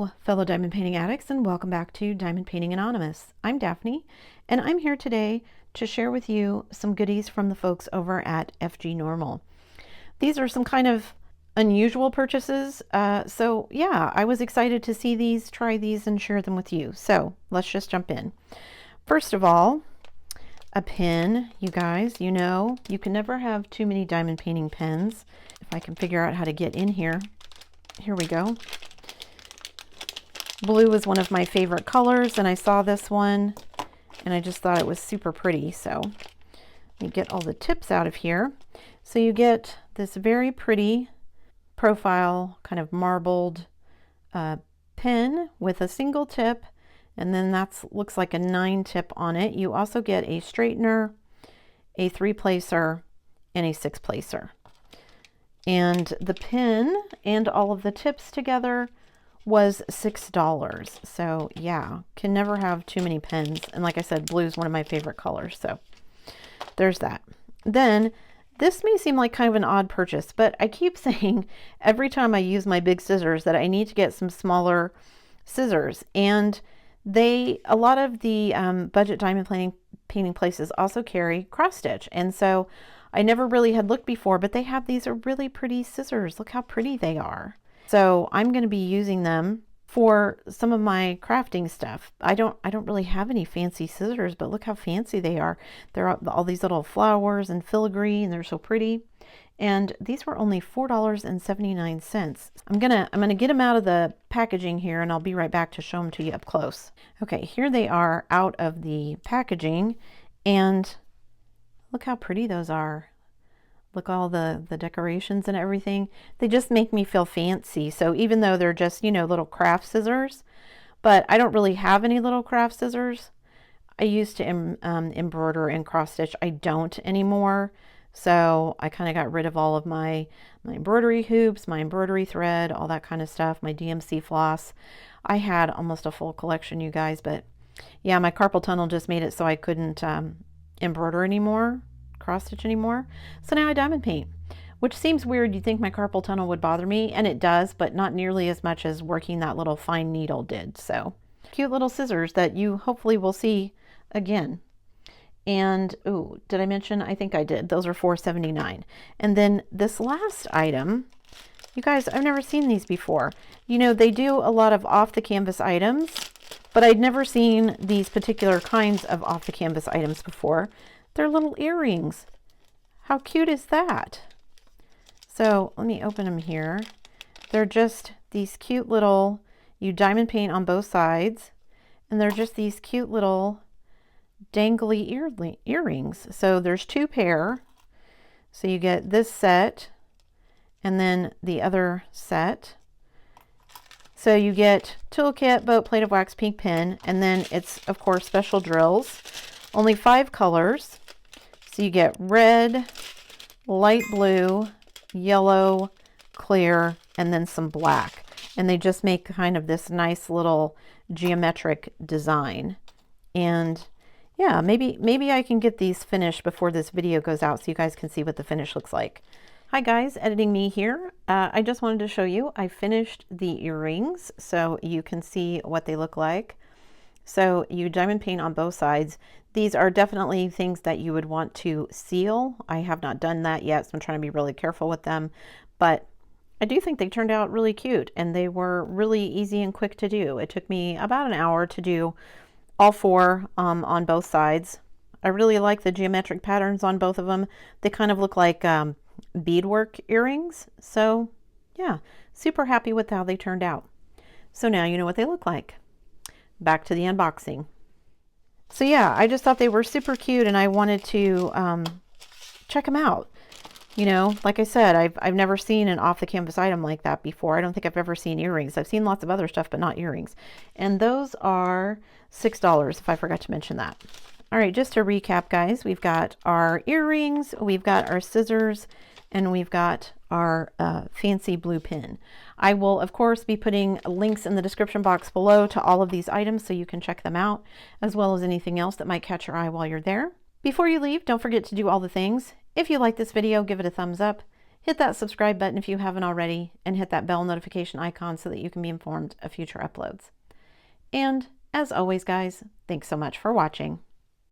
Hello, fellow diamond painting addicts, and welcome back to Diamond Painting Anonymous. I'm Daphne, and I'm here today to share with you some goodies from the folks over at FGNormal. These are some kind of unusual purchases, so yeah, I was excited to see these, try these, and share them with you. So let's just jump in. First of all, a pen. You guys, you know, you can never have too many diamond painting pens. If I can figure out how to get in here. Here we go. Blue is one of my favorite colors, and I saw this one and I just thought it was super pretty. So let me get all the tips out of here. So you get this very pretty profile kind of marbled pen with a single tip, and then that looks like a 9 tip on it. You also get a straightener, a 3-placer, and a 6-placer. And the pen and all of the tips together was $6. So yeah, can never have too many pens. And like I said, blue is one of my favorite colors. So there's that. Then this may seem like kind of an odd purchase, but I keep saying every time I use my big scissors that I need to get some smaller scissors. And a lot of the budget diamond painting places also carry cross stitch. And so I never really had looked before, but they have these really pretty scissors. Look how pretty they are. So I'm going to be using them for some of my crafting stuff. I don't really have any fancy scissors, but look how fancy they are. They're all these little flowers and filigree, and they're so pretty. And these were only $4.79. I'm gonna get them out of the packaging here, and I'll be right back to show them to you up close. Okay, here they are out of the packaging, and look how pretty those are. Look, all the decorations and everything. They just make me feel fancy. So even though they're just, you know, little craft scissors, but I don't really have any little craft scissors. I used to embroider and cross stitch. I don't anymore. So I kind of got rid of all of my embroidery hoops, my embroidery thread, all that kind of stuff, my DMC floss. I had almost a full collection, you guys, but yeah, my carpal tunnel just made it so I couldn't embroider anymore, cross stitch anymore. So now I diamond paint, which seems weird. You'd think my carpal tunnel would bother me, and it does, but not nearly as much as working that little fine needle did. So cute little scissors that you hopefully will see again. And oh, did I mention? I think I did. Those are $4.79. And then this last item, you guys, I've never seen these before. You know, they do a lot of off the canvas items, but I'd never seen these particular kinds of off the canvas items before. They're little earrings. How cute is that? So let me open them here. They're just these cute little, you diamond paint on both sides, and they're just these cute little dangly earrings. So there's 2 pair. So you get this set and then the other set. So you get toolkit, boat, plate of wax, pink pin, and then it's of course special drills. Only 5 colors. So you get red, light blue, yellow, clear, and then some black. And they just make kind of this nice little geometric design. And yeah, maybe I can get these finished before this video goes out so you guys can see what the finish looks like. Hi guys, editing me here. I just wanted to show you I finished the earrings so you can see what they look like. So you diamond paint on both sides. These are definitely things that you would want to seal. I have not done that yet, so I'm trying to be really careful with them. But I do think they turned out really cute, and they were really easy and quick to do. It took me about an hour to do all 4 on both sides. I really like the geometric patterns on both of them. They kind of look like beadwork earrings. So yeah, super happy with how they turned out. So now you know what they look like. Back to the unboxing. So yeah, I just thought they were super cute, and I wanted to check them out. You know, like I said, I've never seen an off the canvas item like that before. I don't think I've ever seen earrings. I've seen lots of other stuff, but not earrings. And those are $6, if I forgot to mention that. All right, just to recap, guys, we've got our earrings, we've got our scissors, and we've got our fancy blue pin. I will, of course, be putting links in the description box below to all of these items so you can check them out, as well as anything else that might catch your eye while you're there. Before you leave, don't forget to do all the things. If you like this video, give it a thumbs up. Hit that subscribe button if you haven't already, and hit that bell notification icon so that you can be informed of future uploads. And as always, guys, thanks so much for watching.